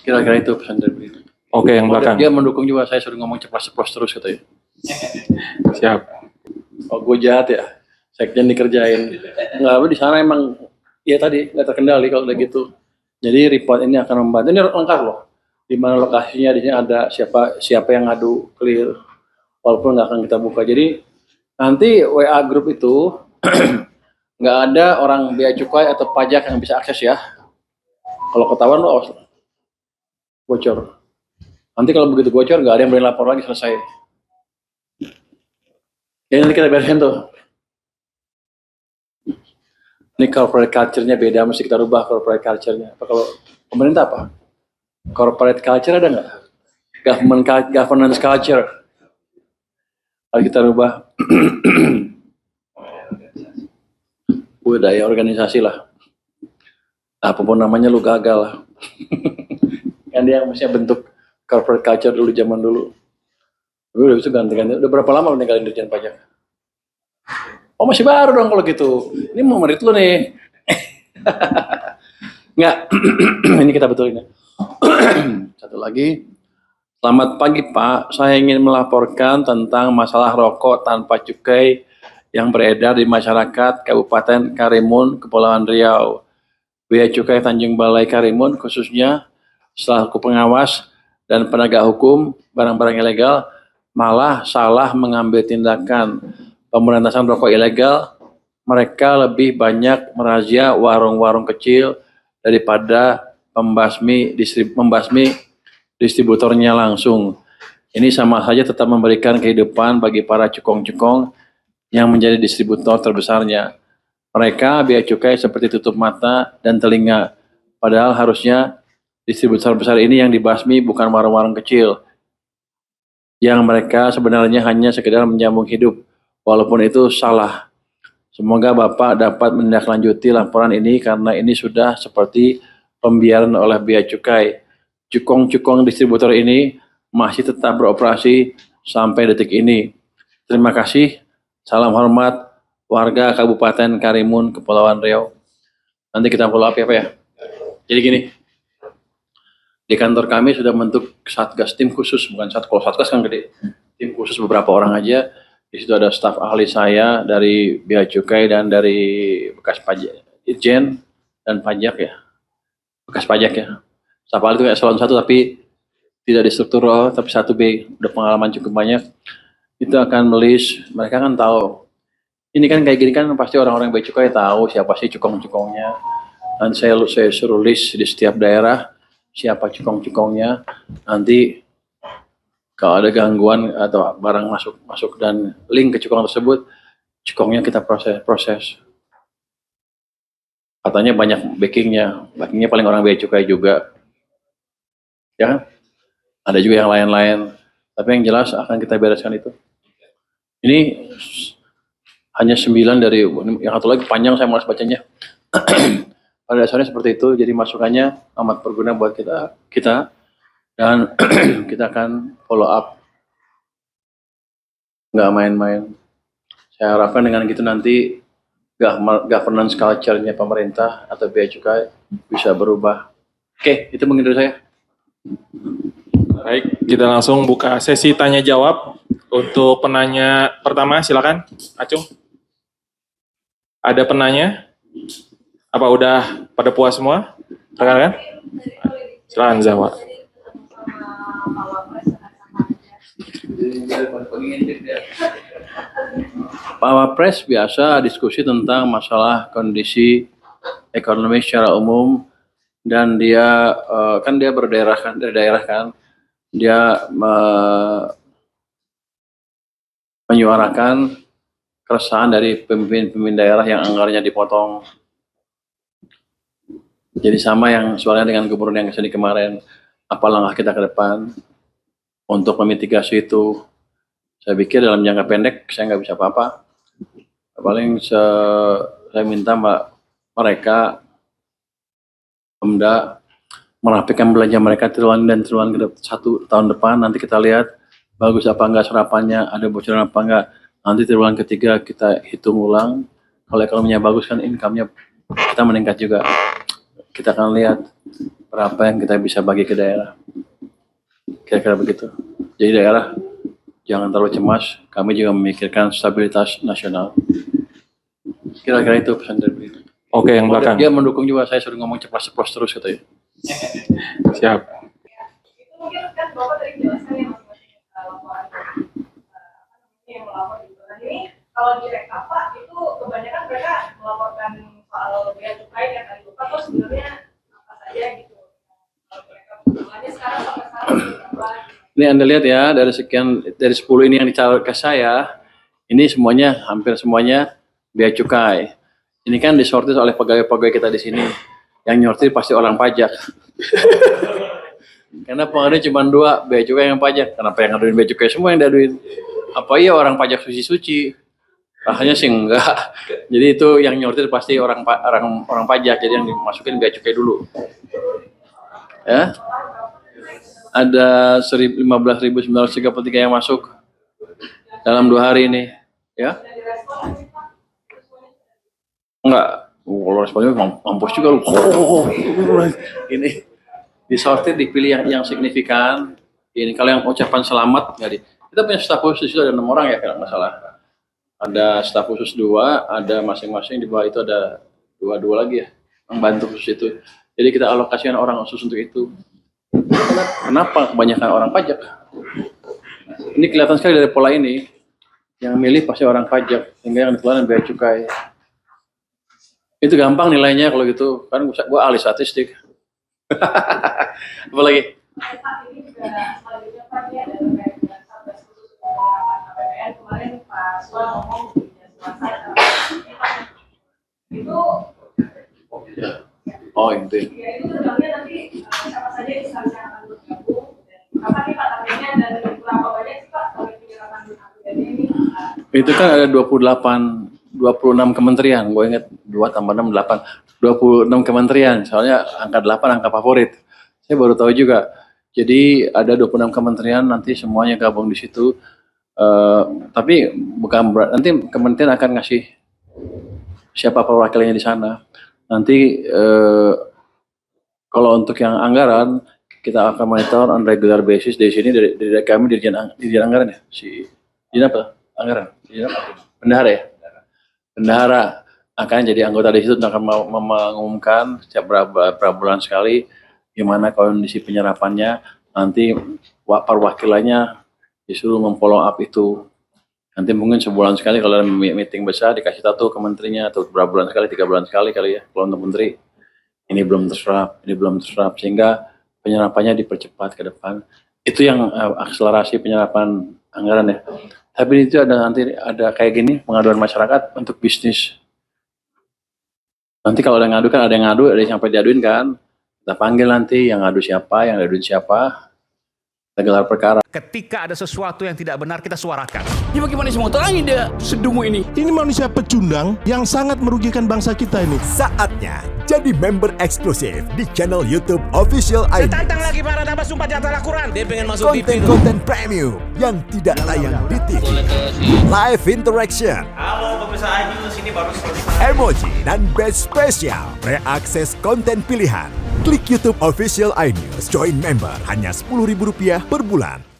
Kira-kira itu pesan dari beliau. Oke, yang belakang. Dia mendukung juga, saya suruh ngomong ceplos-ceplos terus katanya. Siap. Oh, gue jahat ya. Sekjen dikerjain. Enggak, di sana emang ya tadi nggak terkendali kalau udah gitu. Jadi report ini akan membantu. Ini lengkap loh. Di mana lokasinya, di sini ada siapa yang ngadu, clear. Walaupun nggak akan kita buka. Jadi nanti WA grup itu nggak ada orang bea cukai atau pajak yang bisa akses ya. Kalau ketahuan lo awas bocor. Nanti kalau begitu bocor nggak ada yang boleh lapor lagi, selesai. Ya nanti kita beresin tuh. Ini corporate culture-nya beda, mesti kita rubah corporate culture-nya. Apa kalau pemerintah apa? Corporate culture ada nggak? Governance culture. Harus kita rubah. Budaya organisasi lah. Apapun namanya lu gagal lah. Kan dia mestinya bentuk corporate culture dulu, zaman dulu. Tapi udah bisa ganti-ganti. Udah berapa lama lu ninggalin Dirjen Pajak? Oh masih baru dong kalau gitu. Ini mau merit lu nih. Enggak. Ini kita betulin ya. Satu lagi. Selamat pagi Pak. Saya ingin melaporkan tentang masalah rokok tanpa cukai yang beredar di masyarakat Kabupaten Karimun, Kepulauan Riau. Bea Cukai Tanjung Balai Karimun khususnya selaku pengawas dan penegak hukum barang-barang ilegal malah salah mengambil tindakan pemberantasan rokok ilegal. Mereka lebih banyak merazia warung-warung kecil daripada membasmi distributornya langsung. Ini sama saja tetap memberikan kehidupan bagi para cukong-cukong yang menjadi distributor terbesarnya. Mereka bea cukai seperti tutup mata dan telinga. Padahal harusnya distributor besar ini yang dibasmi bukan warung-warung kecil. Yang mereka sebenarnya hanya sekedar menyambung hidup. Walaupun itu salah. Semoga Bapak dapat menindaklanjuti laporan ini karena ini sudah seperti pembiaran oleh bea cukai. Cukong-cukong distributor ini masih tetap beroperasi sampai detik ini. Terima kasih. Salam hormat warga Kabupaten Karimun, Kepulauan Riau. Nanti kita follow up ya Pak ya. Jadi gini, di kantor kami sudah membentuk satgas, tim khusus, bukan satgas, kalau satgas kan gede. Tim khusus beberapa orang aja. Di situ ada staf ahli saya dari bea cukai dan dari bekas pajak, Itjen dan pajak ya. Bekas pajak ya. Staf ahli itu kayak eselon 1 tapi tidak di struktural, tapi 1B, udah pengalaman cukup banyak. Itu akan melis, mereka kan tahu. Ini kan kayak gini kan pasti orang-orang bea cukai tahu siapa sih cukong-cukongnya. Dan saya suruh list di setiap daerah siapa cukong-cukongnya. Nanti kalau ada gangguan atau barang masuk dan link ke cukong tersebut, cukongnya kita proses. Katanya banyak backingnya paling orang bea cukai juga. Ya kan? Ada juga yang lain-lain. Tapi yang jelas akan kita bereskan itu. Ini hanya 9 dari yang satu lagi panjang saya malas bacanya. Pada dasarnya seperti itu, jadi masukannya amat berguna buat kita dan kita akan follow up, nggak main-main. Saya harapkan dengan gitu nanti governance culture-nya pemerintah atau bea cukai bisa berubah. Oke, itu mungkin dari saya. Baik, kita langsung buka sesi tanya jawab. Untuk penanya pertama, silakan, Acung. Ada penanya? Apa udah pada puas semua? Rekan-rekan? Silakan, Zawa. Pak Wapres biasa diskusi tentang masalah kondisi ekonomi secara umum dan dia kan dia berdaerah kan, dari daerah kan, dia menyuarakan keresahan dari pemimpin daerah yang anggarannya dipotong. Jadi sama yang soalnya dengan gubernur yang kesini kemarin, apa langkah kita ke depan untuk memitigasi itu. Saya pikir dalam jangka pendek saya nggak bisa apa-apa. Paling saya minta mereka Pemda merapikan belanja mereka triwulan ke 1 tahun depan. Nanti kita lihat bagus apa enggak serapannya, ada bocoran apa enggak. Nanti triwulan ketiga kita hitung ulang. Kalau ekonominya bagus kan income-nya kita meningkat juga. Kita akan lihat berapa yang kita bisa bagi ke daerah. Kira-kira begitu. Jadi daerah jangan terlalu cemas, kami juga memikirkan stabilitas nasional. Kira-kira itu pesan dari beliau. Oke, yang belakang. Dia mendukung juga, saya suruh ngomong ceplos-ceplos terus katanya. Siap. Itu mungkin kan Bapak tadi jelaskan ya masing-masing laporan yang melapor gitu. Nah ini kalau di rekap Pak, itu kebanyakan mereka melaporkan soal bea cukai yang tadi Bapak tuh sebenarnya apa saja gitu. Kalau di rekap jumlahnya sekarang sampai sekarang berapa? Ini Anda lihat ya, dari 10 ini yang dicatat ke saya, ini semuanya, hampir semuanya bea cukai. Ini kan disortir oleh pegawai-pegawai kita di sini. Yang nyortir pasti orang pajak. Karena pengaduan cuma 2, bea cukai yang pajak. Kenapa yang ngaduin bea cukai semua yang diaduin? Apa iya orang pajak suci-suci? Rasanya sih enggak. Jadi itu yang nyortir pasti orang pajak. Jadi yang dimasukin bea cukai dulu. Ya. Ada 15.933 yang masuk dalam 2 hari ini. Ya. Enggak. Kalau responnya mampus juga lu. Ini disortir, dipilih yang signifikan. Ini kalau yang ucapan selamat nggak di. Kita punya staf khusus itu ada 6 orang ya kalau nggak salah. Ada staf khusus 2, ada masing-masing di bawah itu ada 2 lagi ya, membantu khusus itu. Jadi kita alokasikan orang khusus untuk itu. Kenapa kebanyakan orang pajak? Ini kelihatan sekali dari pola ini. Yang milih pasti orang pajak, sehingga yang dikeluarkan bea cukai. Itu gampang nilainya kalau gitu, kan gua ahli statistik. Apa lagi? Pak ini juga selanjutnya Pak ini ada terkait dengan Satgas Khusus Pengelolaan APBN kemarin Pak Suwan ngomong di Selasa itu Oh itu. ya itu tergantung nanti siapa saja instansi yang akan bergabung dan kapan nih Pak targetnya dan berapa banyak sih Pak target penyerapan APBN ini? Itu kan ada 26 kementerian, gue ingat 2 tambah 6, 8. 26 kementerian, soalnya angka 8 angka favorit. Saya baru tahu juga. Jadi ada 26 kementerian, nanti semuanya gabung di situ. Tapi bukan nanti kementerian akan ngasih siapa perwakilannya di sana. Nanti kalau untuk yang anggaran, kita akan monitor on regular basis di sini dari kami Dirjen Anggaran ya, Dirjen apa? Anggaran, Dirjen apa? Bendahara ya. Bendahara akan jadi anggota di situ, akan mengumumkan setiap berapa bulan sekali gimana kondisi penyerapannya. Nanti perwakilannya disuruh memfollow up itu. Nanti mungkin sebulan sekali kalau ada meeting besar dikasih tahu ke menterinya, atau berapa bulan sekali, 3 bulan sekali kali ya. Kalau untuk menteri ini belum terserap, sehingga penyerapannya dipercepat ke depan. Itu yang akselerasi penyerapan anggaran ya. Tapi itu nanti ada kayak gini, pengaduan masyarakat untuk bisnis. Nanti kalau ada yang ngadu kan ada yang sampai diaduin kan. Kita panggil nanti yang ngadu siapa, yang diaduin siapa. Kita gelar perkara. Ketika ada sesuatu yang tidak benar, kita suarakan. Ya bagaimana semua terangin dia sedungu ini? Ini manusia pecundang yang sangat merugikan bangsa kita ini. Saatnya jadi member eksklusif di channel YouTube Official Saya ID. tantang lagi para tambah sumpah di atas Al-Quran. Dia pengen masuk TV. Konten-konten premium yang tidak tayang di TV. Live interaction. Halo pemirsa Ayu, sini baru selesai. Emoji dan badge spesial. Reakses konten pilihan. Klik YouTube Official iNews. Join member hanya Rp10.000 per bulan.